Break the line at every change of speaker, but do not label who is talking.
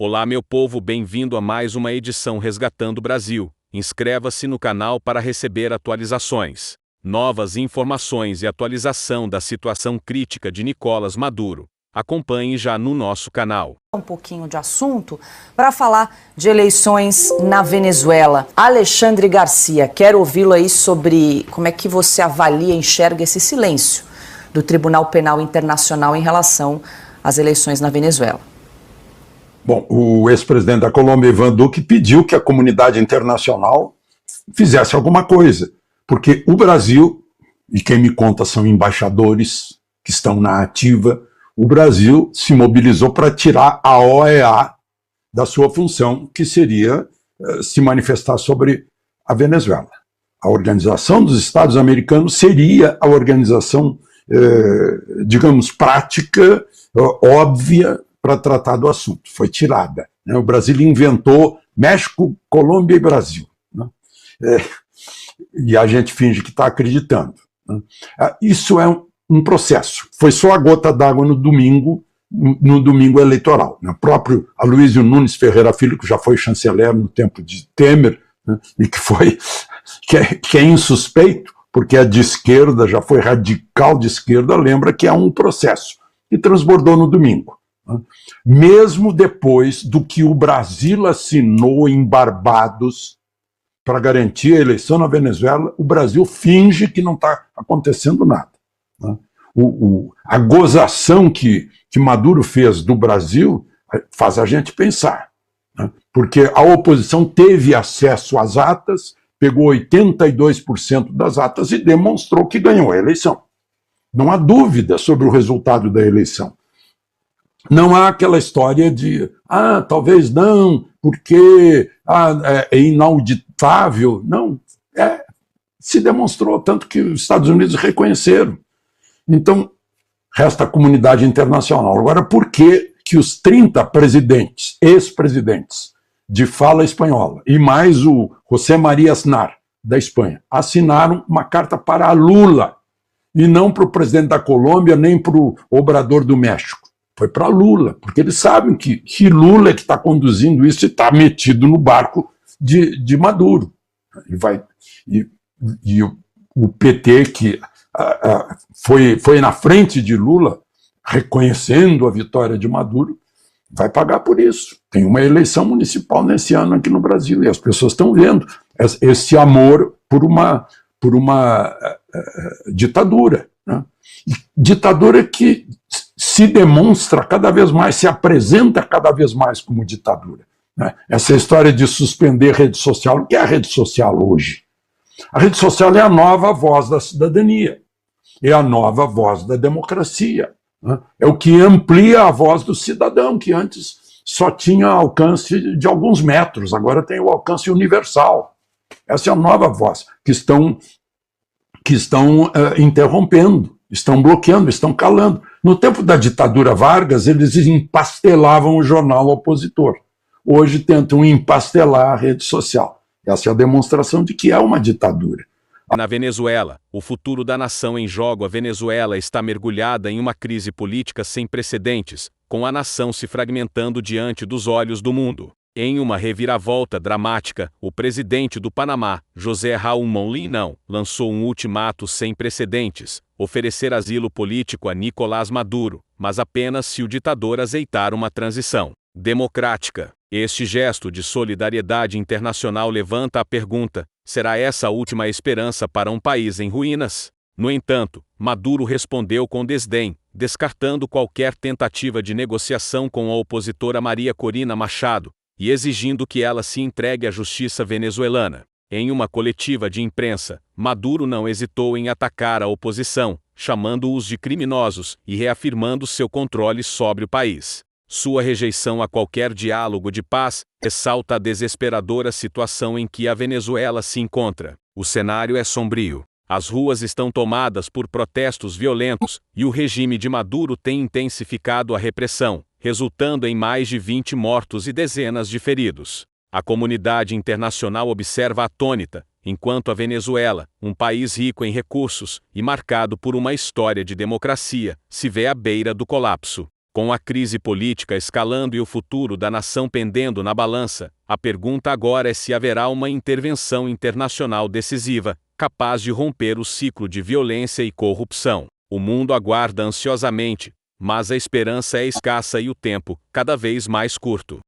Olá, meu povo, bem-vindo a mais uma edição Resgatando o Brasil. Inscreva-se no canal para receber atualizações, novas informações e atualização da situação crítica de Nicolás Maduro. Acompanhe já no nosso canal.
Um pouquinho de assunto para falar de eleições na Venezuela. Alexandre Garcia, quero ouvi-lo aí sobre como é que você avalia, enxerga esse silêncio do Tribunal Penal Internacional em relação às eleições na Venezuela.
Bom, o ex-presidente da Colômbia, Ivan Duque, pediu que a comunidade internacional fizesse alguma coisa, porque o Brasil, e quem me conta são embaixadores que estão na ativa, o Brasil se mobilizou para tirar a OEA da sua função, que seria se manifestar sobre a Venezuela. A Organização dos Estados Americanos seria a organização, digamos, prática, óbvia, para tratar do assunto. Foi tirada. Né? O Brasil inventou México, Colômbia e Brasil. Né? E a gente finge que está acreditando. Né? Isso é um processo. Foi só a gota d'água no domingo eleitoral. Né? O próprio Aloysio Nunes Ferreira Filho, que já foi chanceler no tempo de Temer, né? E que é insuspeito, porque é de esquerda, já foi radical de esquerda, lembra que é um processo. E transbordou no domingo. Mesmo depois do que o Brasil assinou em Barbados para garantir a eleição na Venezuela, o Brasil finge que não está acontecendo nada. A gozação que Maduro fez do Brasil faz a gente pensar, porque a oposição teve acesso às atas, pegou 82% das atas e demonstrou que ganhou a eleição. Não há dúvida sobre o resultado da eleição. Não há aquela história de, talvez não, porque é inauditável. Não, se demonstrou, tanto que os Estados Unidos reconheceram. Então, resta a comunidade internacional. Agora, por que os 30 presidentes, ex-presidentes de fala espanhola, e mais o José María Aznar, da Espanha, assinaram uma carta para Lula, e não para o presidente da Colômbia, nem para o Obrador do México? Foi para Lula, porque eles sabem que Lula é que está conduzindo isso e está metido no barco de Maduro. E o PT, que foi na frente de Lula, reconhecendo a vitória de Maduro, vai pagar por isso. Tem uma eleição municipal nesse ano aqui no Brasil, e as pessoas estão vendo esse amor por uma ditadura. Né? E ditadura que se demonstra cada vez mais, se apresenta cada vez mais como ditadura. Né? Essa história de suspender rede social, o que é a rede social hoje? A rede social é a nova voz da cidadania, é a nova voz da democracia, né? É o que amplia a voz do cidadão, que antes só tinha alcance de alguns metros, agora tem o alcance universal. Essa é a nova voz, que estão interrompendo, estão bloqueando, estão calando. No tempo da ditadura Vargas, eles empastelavam o jornal opositor. Hoje tentam empastelar a rede social. Essa é a demonstração de que é uma ditadura.
Na Venezuela, o futuro da nação em jogo. A Venezuela está mergulhada em uma crise política sem precedentes, com a nação se fragmentando diante dos olhos do mundo. Em uma reviravolta dramática, o presidente do Panamá, José Raúl Mulino, lançou um ultimato sem precedentes: oferecer asilo político a Nicolás Maduro, mas apenas se o ditador aceitar uma transição democrática. Este gesto de solidariedade internacional levanta a pergunta: será essa a última esperança para um país em ruínas? No entanto, Maduro respondeu com desdém, descartando qualquer tentativa de negociação com a opositora Maria Corina Machado, e exigindo que ela se entregue à justiça venezuelana. Em uma coletiva de imprensa, Maduro não hesitou em atacar a oposição, chamando-os de criminosos e reafirmando seu controle sobre o país. Sua rejeição a qualquer diálogo de paz ressalta a desesperadora situação em que a Venezuela se encontra. O cenário é sombrio. As ruas estão tomadas por protestos violentos e o regime de Maduro tem intensificado a repressão, resultando em mais de 20 mortos e dezenas de feridos. A comunidade internacional observa atônita, enquanto a Venezuela, um país rico em recursos e marcado por uma história de democracia, se vê à beira do colapso. Com a crise política escalando e o futuro da nação pendendo na balança, a pergunta agora é se haverá uma intervenção internacional decisiva, capaz de romper o ciclo de violência e corrupção. O mundo aguarda ansiosamente, mas a esperança é escassa e o tempo, cada vez mais curto.